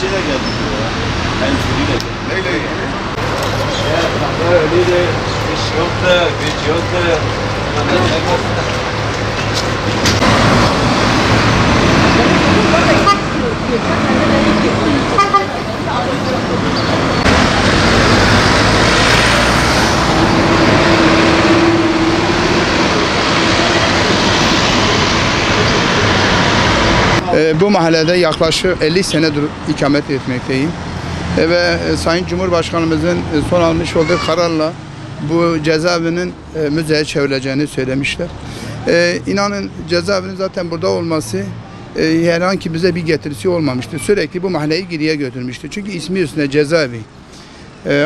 şeyle geldik buraya. Hemşeriyle geldik. Neyle ilgili? Öyle iş yoktu, güç yoktu. Bu mahallede yaklaşık 50 senedir ikamet etmekteyim. Ve Sayın Cumhurbaşkanımızın son almış olduğu kararla bu cezaevinin müzeye çevrileceğini söylemişler. İnanın cezaevinin zaten burada olması herhangi bize bir getirisi olmamıştı. Sürekli bu mahalleyi geriye götürmüştü. Çünkü ismi üstünde cezaevi.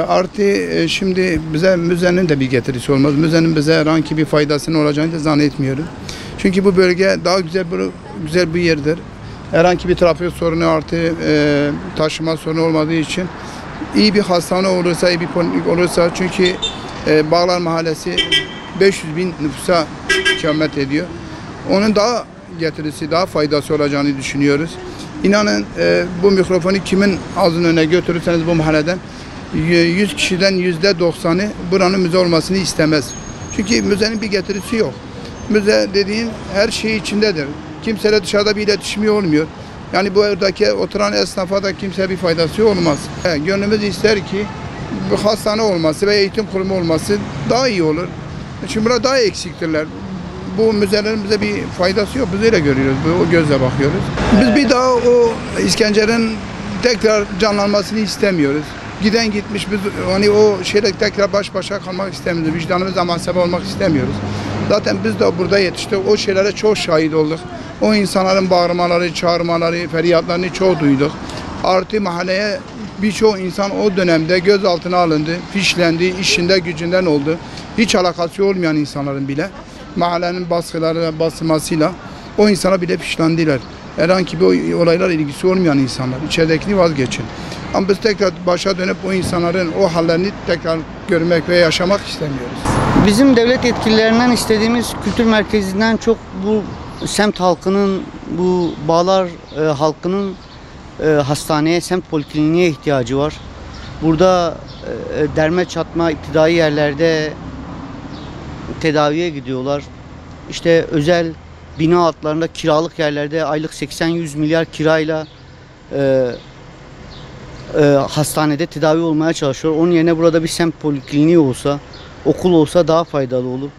Artı şimdi bize müzenin de bir getirisi olmaz. Müzenin bize herhangi bir faydasının olacağını da zannetmiyorum. Çünkü bu bölge daha güzel bir yerdir. Herhangi bir trafik sorunu artı taşıma sorunu olmadığı için iyi bir hastane olursa, iyi bir poliklinik olursa, çünkü Bağlar Mahallesi 500 bin nüfusa ikamet ediyor. Onun daha getirisi, daha faydası olacağını düşünüyoruz. İnanın bu mikrofonu kimin ağzının önüne götürürseniz bu mahalleden 100 kişiden %90'ı buranın müze olmasını istemez. Çünkü müzenin bir getirisi yok. Müze dediğin her şey içindedir. Kimseyle dışarıda bir iletişimi olmuyor. Yani bu evdeki oturan esnafa da kimseye bir faydası olmaz. Gönlümüz ister ki bu hastane olması ve eğitim kurumu olması daha iyi olur. Çünkü burada daha eksiktirler. Bu müzelerin bize bir faydası yok. Biz öyle görüyoruz. O gözle bakıyoruz. Biz bir daha o İskender'in tekrar canlanmasını istemiyoruz. Giden gitmiş, biz hani o şeyle tekrar baş başa kalmak istemiyoruz. Vicdanımızla mahsebe olmak istemiyoruz. Zaten biz de burada yetiştik. O şeylere çok şahit olduk. O insanların bağırmaları, çağırmaları, feryatlarını çok duyduk. Artı mahalleye birçok insan o dönemde gözaltına alındı, fişlendi, işinde gücünden oldu. Hiç alakası olmayan insanların bile mahallenin baskıları, basılmasıyla o insana bile fişlendiler. Herhangi bir olaylar ilgisi olmayan insanlar. İçeridekini vazgeçin. Ama biz tekrar başa dönüp o insanların o hallerini tekrar görmek ve yaşamak istemiyoruz. Bizim devlet yetkililerinden istediğimiz kültür merkezinden çok bu semt halkının, bu Bağlar halkının hastaneye, semt polikliniğe ihtiyacı var. Burada derme çatma iptidai yerlerde tedaviye gidiyorlar. İşte özel bina altlarında kiralık yerlerde aylık 80-100 milyar kirayla hastanede tedavi olmaya çalışıyor. Onun yerine burada bir semt polikliniği olsa, okul olsa daha faydalı olur.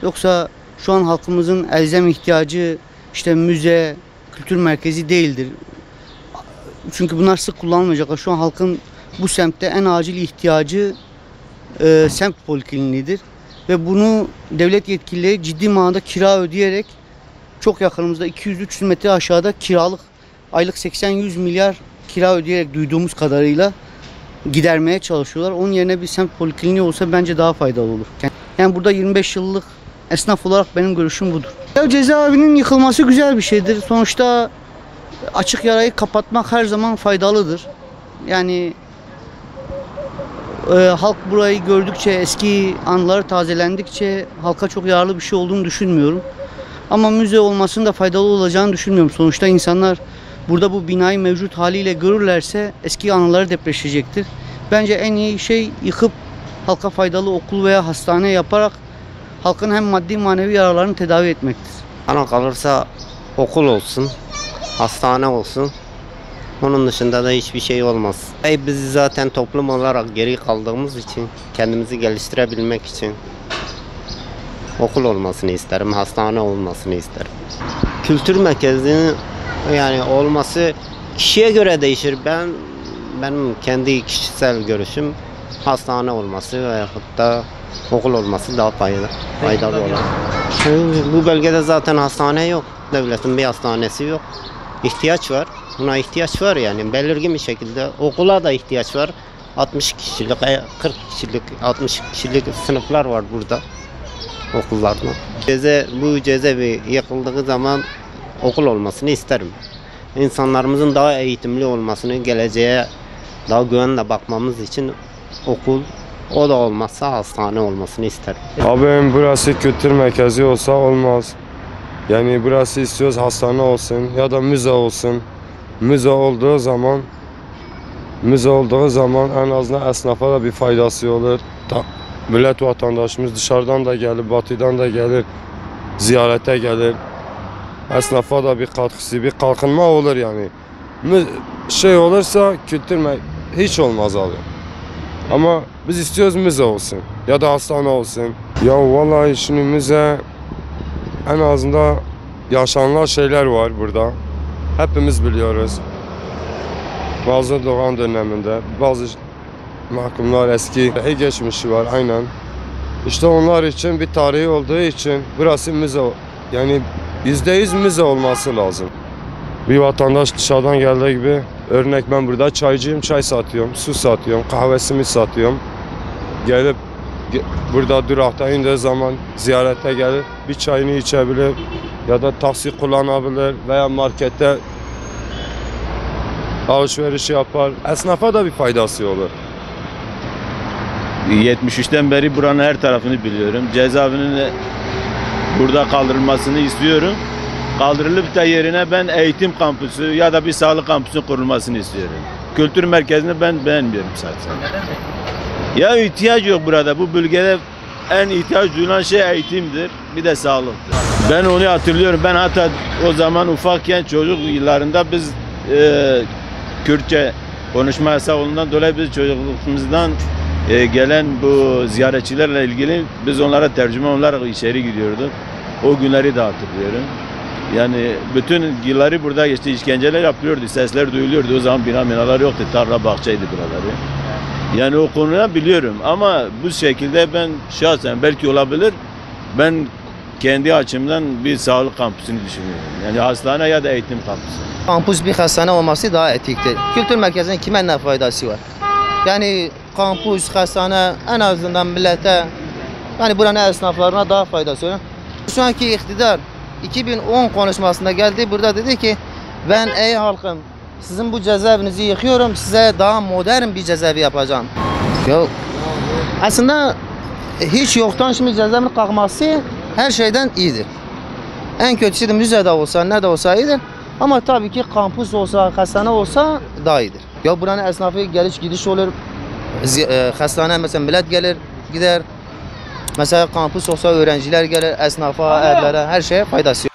Yoksa şu an halkımızın elzem ihtiyacı işte müze, kültür merkezi değildir. Çünkü bunlar sık kullanılmayacaklar. Şu an halkın bu semtte en acil ihtiyacı semt polikliniğidir. Ve bunu devlet yetkilileri ciddi manada kira ödeyerek çok yakınımızda 200-300 metre aşağıda kiralık aylık 80-100 milyar kira ödeyerek duyduğumuz kadarıyla gidermeye çalışıyorlar. Onun yerine bir semt polikliniği olsa bence daha faydalı olur. Yani burada 25 yıllık esnaf olarak benim görüşüm budur. Ya cezaevinin yıkılması güzel bir şeydir. Sonuçta açık yarayı kapatmak her zaman faydalıdır. Yani halk burayı gördükçe, eski anıları tazelendikçe halka çok yararlı bir şey olduğunu düşünmüyorum. Ama müze olmasının da faydalı olacağını düşünmüyorum. Sonuçta insanlar burada bu binayı mevcut haliyle görürlerse eski anıları depreşecektir. Bence en iyi şey yıkıp halka faydalı okul veya hastane yaparak halkın hem maddi manevi yaralarını tedavi etmektir. Bana kalırsa okul olsun, hastane olsun. Onun dışında da hiçbir şey olmaz. Biz zaten toplum olarak geri kaldığımız için, kendimizi geliştirebilmek için okul olmasını isterim, hastane olmasını isterim. Kültür merkezinin yani olması kişiye göre değişir. Benim kendi kişisel görüşüm hastane olması veyahut da okul olması daha faydalı olur. Bu bölgede zaten hastane yok. Devletin bir hastanesi yok. İhtiyaç var. Buna ihtiyaç var yani belirgin bir şekilde. Okula da ihtiyaç var. 60 kişilik, 40 kişilik, 60 kişilik sınıflar var burada okullarda. Bu cezaevi yıkıldığı zaman okul olmasını isterim. İnsanlarımızın daha eğitimli olmasını, geleceğe daha güvenle bakmamız için okul, o da olmazsa hastane olmasını isterim. Abim burası kültür merkezi olsa olmaz. Yani burası istiyoruz hastane olsun ya da müze olsun. Müze olduğu zaman Müze olduğu zaman en azından esnafa da bir faydası olur. Millet vatandaşımız dışarıdan da gelir, batıdan da gelir, ziyarete gelir. Esnafa da bir katkısı, bir kalkınma olur yani. Şey olursa hiç olmaz abi. Ama biz istiyoruz müze olsun ya da hastane olsun. Ya vallahi şimdi müze en azından yaşanılan şeyler var burada. Hepimiz biliyoruz. Bazı Doğan döneminde bazı mahkumlar eski geçmişi var aynen. İşte onlar için bir tarihi olduğu için burası müze, yani %100 müze olması lazım. Bir vatandaş dışarıdan geldiği gibi, örnek ben burada çaycıyım, çay satıyorum, su satıyorum, kahvesini satıyorum. Gelip burada durakta indiği zaman ziyarete gelir, bir çayını içebilir ya da taksi kullanabilir veya markette alışveriş yapar. Esnafa da bir faydası olur. 73'ten beri buranın her tarafını biliyorum. Cezaevinin burada kaldırılmasını istiyorum. Kaldırılıp da yerine ben eğitim kampüsü ya da bir sağlık kampüsü kurulmasını istiyorum. Kültür merkezini ben beğenmiyorum zaten. Ya ihtiyaç yok burada. Bu bölgede en ihtiyaç duyulan şey eğitimdir. Bir de sağlıktır. Ben onu hatırlıyorum. Ben hatta o zaman ufakken çocuk yıllarında biz Kürtçe konuşma yasağı olduğundan dolayı biz çocukluğumuzdan gelen bu ziyaretçilerle ilgili biz onlara tercüman olarak içeri gidiyorduk. O günleri de hatırlıyorum. Yani bütün yılları burada geçti, işkenceler yapılıyordu, sesler duyuluyordu. O zaman binalar yoktu, tarla bahçeydi buraları. Yani o konuda biliyorum ama bu şekilde ben şahsen belki olabilir. Ben kendi açımdan bir sağlık kampüsünü düşünüyorum. Yani hastane ya da eğitim kampüsü. Kampüs bir hastane olması daha etiktir. Kültür merkezinin kime ne faydası var? Yani kampüs, hastane en azından millete, yani buranın esnaflarına daha faydası var. Şu anki iktidar 2010 konuşmasında geldi, burada dedi ki ben ey halkım sizin bu cezaevinizi yıkıyorum, size daha modern bir cezaevi yapacağım. Ya aslında hiç yoktan şimdi cezaevinin kalkması her şeyden iyidir. En kötüsü de müzede olsa, ne de olsa iyidir. Ama tabii ki kampüs olsa, hastane olsa daha iyidir. Ya buranın esnafı geliş gidiş olur. Hastane mesela millet gelir, gider. Mesela kampüs olsa öğrenciler gelir, esnafa, evlere, her şeye faydası olur.